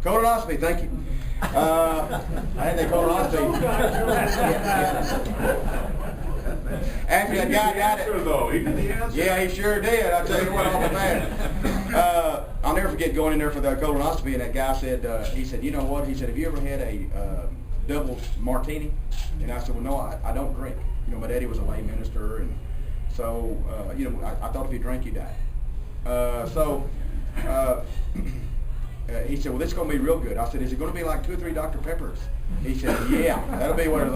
Colonoscopy, thank you. I had that colonoscopy. After that guy got it. Yeah, he sure did. I'll tell you what, off the bat. I'll never forget going in there for the colonoscopy, and that guy said, he said, you know what? He said, have you ever had a double martini? And I said, well, no, I don't drink. You know, my daddy was a lay minister, and so, you know, I thought if you drank, you died. He said, well, this is going to be real good. I said, is it going to be like 2 or 3 Dr. Peppers? He said, yeah, that'll be what it's.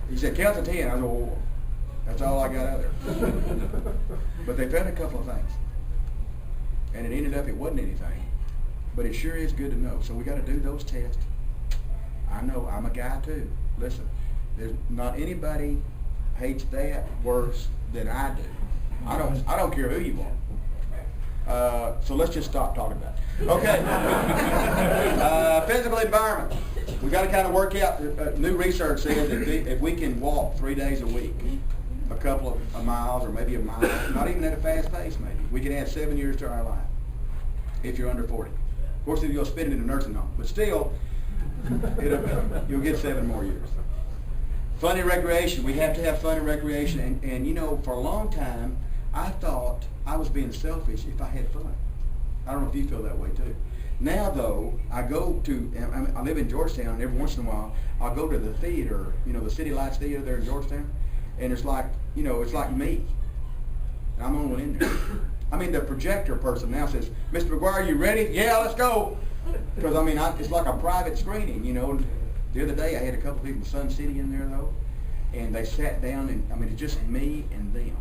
He said, count to 10. I said, well, that's all I got out of there. But they found a couple of things. And it ended up, it wasn't anything. But it sure is good to know. So we got to do those tests. I know, I'm a guy too. Listen, there's not anybody hates that worse than I do. I don't care who you are. So let's just stop talking about it. Okay. Physical environment. We've got to kind of work out, new research says that if we can walk 3 days a week, a couple of miles or maybe a mile, not even at a fast pace maybe, we can add 7 years to our life if you're under 40. Of course, if you'll spend it in a nursing home, but still, you'll get 7 more years. Fun and recreation. We have to have fun and recreation. And you know, for a long time, I thought I was being selfish if I had fun. I don't know if you feel that way too. Now though, I live in Georgetown, and every once in a while, I'll go to the theater, you know, the City Lights Theater there in Georgetown, and it's like, you know, it's like me. And I'm only in there. I mean, the projector person now says, Mr. McGuire, are you ready? Yeah, let's go. Because, I mean, it's like a private screening, you know. The other day, I had a couple people from Sun City in there, though, and they sat down, and, I mean, it's just me and them.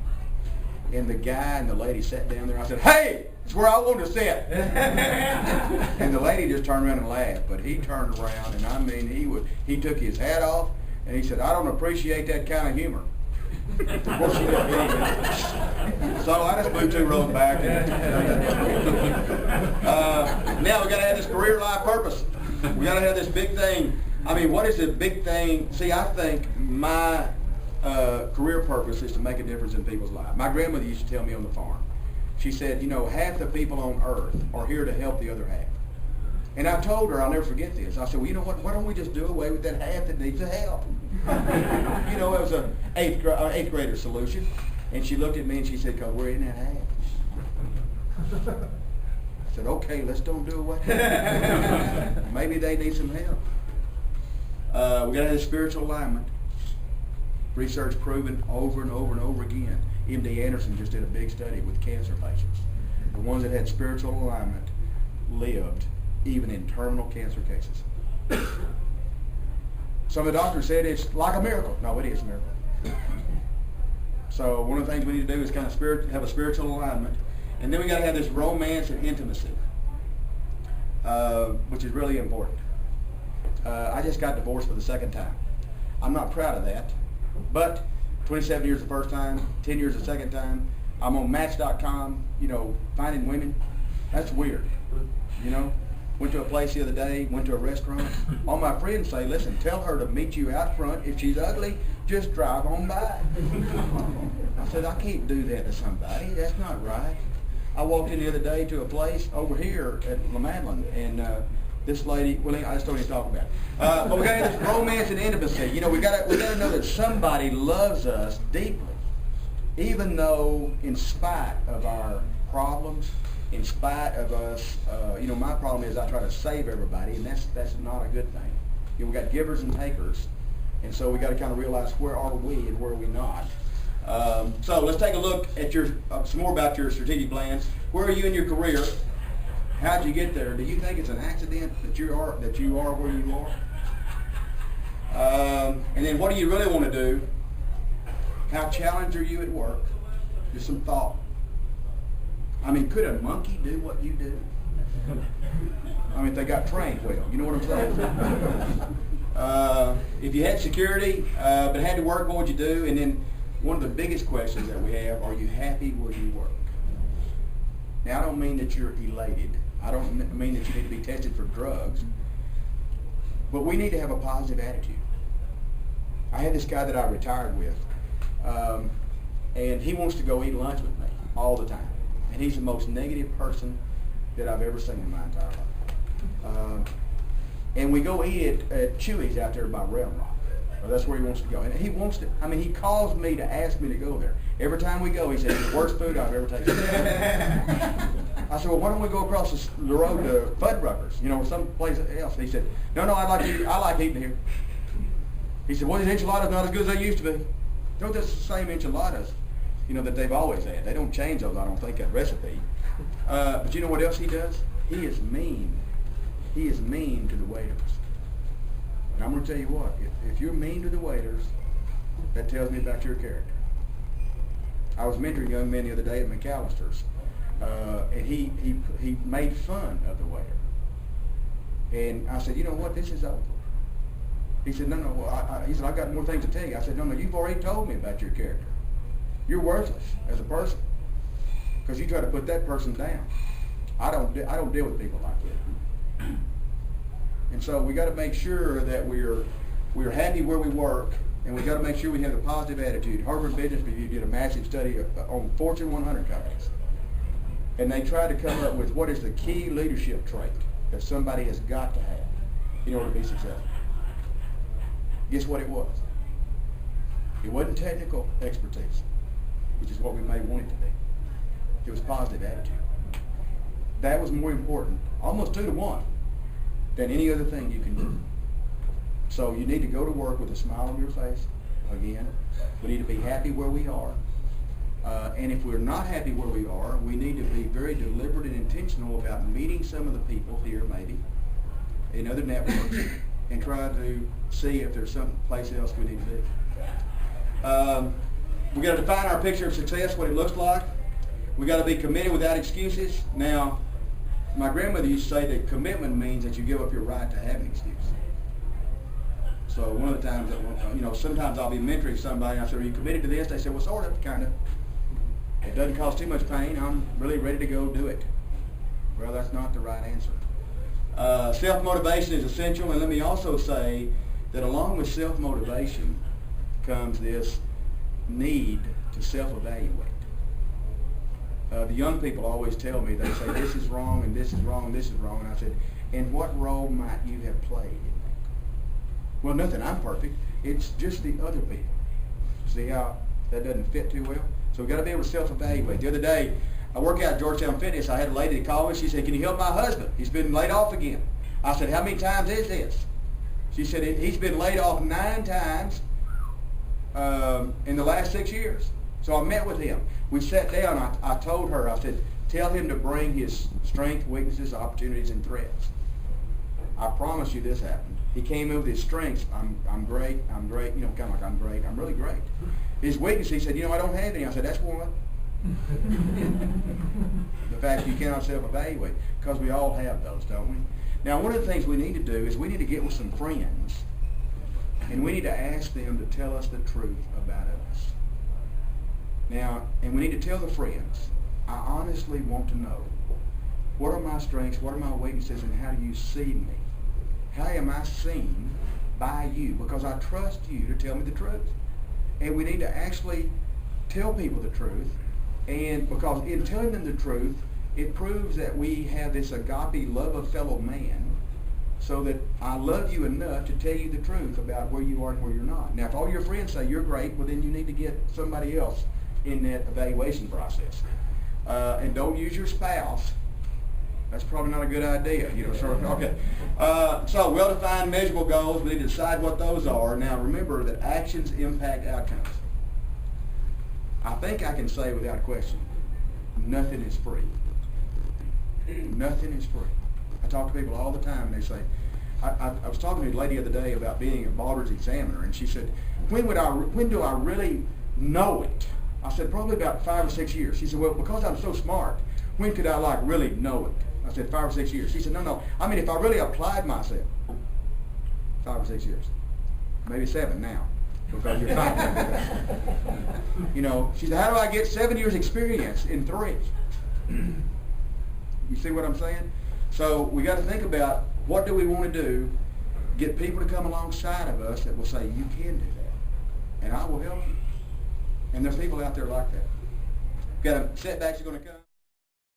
And the guy and the lady sat down there, and I said, hey, it's where I want to sit. And the lady just turned around and laughed, but he turned around, and I mean, he took his hat off, and he said, I don't appreciate that kind of humor. Of course, she didn't get it. So I just moved 2 rows back. Now we got to have this career life purpose. We got to have this big thing. I mean, what is the big thing? See, I think my career purpose is to make a difference in people's lives. My grandmother used to tell me on the farm. She said, you know, half the people on earth are here to help the other half. And I told her, I'll never forget this. I said, well, you know what? Why don't we just do away with that half that needs the help? You know, it was an eighth grader solution. And she looked at me and she said, because we're in that half. I said, okay, let's don't do away with it. Maybe they need some help. We got to have spiritual alignment. Research proven over and over and over again. MD Anderson just did a big study with cancer patients. The ones that had spiritual alignment lived even in terminal cancer cases. Some of the doctors said it's like a miracle. No, it is a miracle. So one of the things we need to do is kind of have a spiritual alignment. And then we got to have this romance and intimacy, which is really important. I just got divorced for the 2nd time. I'm not proud of that, but 27 years the first time, 10 years the 2nd time. I'm on Match.com, you know, finding women. That's weird, you know. Went to a place the other day, went to a restaurant. All my friends say, listen, tell her to meet you out front. If she's ugly, just drive on by. I said, I can't do that to somebody. That's not right. I walked in the other day to a place over here at La Madeleine, and this lady, well, I just don't even talk about it. But we got to have this romance and intimacy. You know, we got to know that somebody loves us deeply, even though in spite of our problems, in spite of us, you know, my problem is I try to save everybody, and that's not a good thing. You know, we got givers and takers, and so we got to kind of realize where are we and where are we not. So let's take a look at some more about your strategic plans. Where are you in your career? How'd you get there? Do you think it's an accident that you are where you are? And then what do you really want to do? How challenged are you at work? Just some thought. I mean, could a monkey do what you do? I mean, if they got trained well. You know what I'm saying? If you had security but had to work, what would you do? And then one of the biggest questions that we have, are you happy where you work? Now, I don't mean that you're elated. I don't mean that you need to be tested for drugs. But we need to have a positive attitude. I had this guy that I retired with, and he wants to go eat lunch with me all the time. And he's the most negative person that I've ever seen in my entire life. And we go eat at Chewy's out there by Round Rock. Well, that's where he wants to go. And he wants to, I mean, he calls me to ask me to go there. Every time we go, he says, it's the worst food I've ever tasted. I said, well, why don't we go across the road to Fuddruckers, you know, or someplace else? He said, no, I like eating here. He said, well, these enchiladas not as good as they used to be. You know, that's the same enchiladas, you know, that they've always had. They don't change those, I don't think, that recipe. But you know what else he does? He is mean. He is mean to the waiters. And I'm going to tell you what, if you're mean to the waiters, that tells me about your character. I was mentoring young men the other day at McAllister's, and he made fun of the waiter. And I said, you know what, this is over. He said, no, he said, I've got more things to tell you. I said, no, you've already told me about your character. You're worthless as a person because you try to put that person down. I don't deal with people like that. And so we got to make sure that we're happy where we work, and we got to make sure we have a positive attitude. Harvard Business Review did a massive study on Fortune 100 companies, and they tried to come up with what is the key leadership trait that somebody has got to have in order to be successful. Guess what it was? It wasn't technical expertise, which is what we may want it to be. It was positive attitude. That was more important, almost 2 to 1, than any other thing you can do. So you need to go to work with a smile on your face. Again, we need to be happy where we are. And if we're not happy where we are, we need to be very deliberate and intentional about meeting some of the people here, maybe, in other networks, and try to see if there's some place else we need to be. We got to define our picture of success, what it looks like. We got to be committed without excuses. Now, my grandmother used to say that commitment means that you give up your right to have an excuse. So one of the times that, you know, sometimes I'll be mentoring somebody and I say, are you committed to this? They say, well, sort of, kind of. It doesn't cause too much pain. I'm really ready to go do it. Well, that's not the right answer. Self-motivation is essential, and let me also say that along with self-motivation comes this need to self-evaluate. The young people always tell me, they say, this is wrong, and this is wrong, and this is wrong, and I said, and what role might you have played in that? Well, nothing, I'm perfect. It's just the other people. See how that doesn't fit too well? So we've got to be able to self-evaluate. The other day, I work out at Georgetown Fitness. I had a lady that called me. She said, can you help my husband? He's been laid off again. I said, how many times is this? She said, he's been laid off 9 times in the last 6 years. So I met with him. We sat down. I told her, I said, tell him to bring his strengths, weaknesses, opportunities, and threats. I promise you this happened. He came in with his strengths. I'm great, you know, kind of like I'm great, I'm really great. His weakness, he said, you know, I don't have any. I said, that's one. The fact you cannot self-evaluate, because we all have those, don't we? Now, one of the things we need to do is we need to get with some friends, and we need to ask them to tell us the truth about us. Now, and we need to tell the friends, I honestly want to know, what are my strengths, what are my weaknesses, and how do you see me? How am I seen by you? Because I trust you to tell me the truth. And we need to actually tell people the truth, and because in telling them the truth, it proves that we have this agape love of fellow man, so that I love you enough to tell you the truth about where you are and where you're not. Now, if all your friends say you're great, well, then you need to get somebody else in that evaluation process. And don't use your spouse. That's probably not a good idea. You know, sort of, okay. So well-defined, measurable goals. We need to decide what those are. Now, remember that actions impact outcomes. I think I can say without question, nothing is free. Nothing is free. I talk to people all the time, and they say, I was talking to a lady the other day about being a Baldrige examiner, and she said, when do I really know it? I said, probably about 5 or 6 years. She said, well, because I'm so smart, when could I really know it? I said, 5 or 6 years. She said, no. I mean, if I really applied myself, 5 or 6 years. Maybe 7 now, because you're 5. You know, she said, how do I get 7 years experience in 3? You see what I'm saying? So we got to think about, what do we want to do? Get people to come alongside of us that will say, you can do that, and I will help you. And there's people out there like that. Got setbacks are going to come.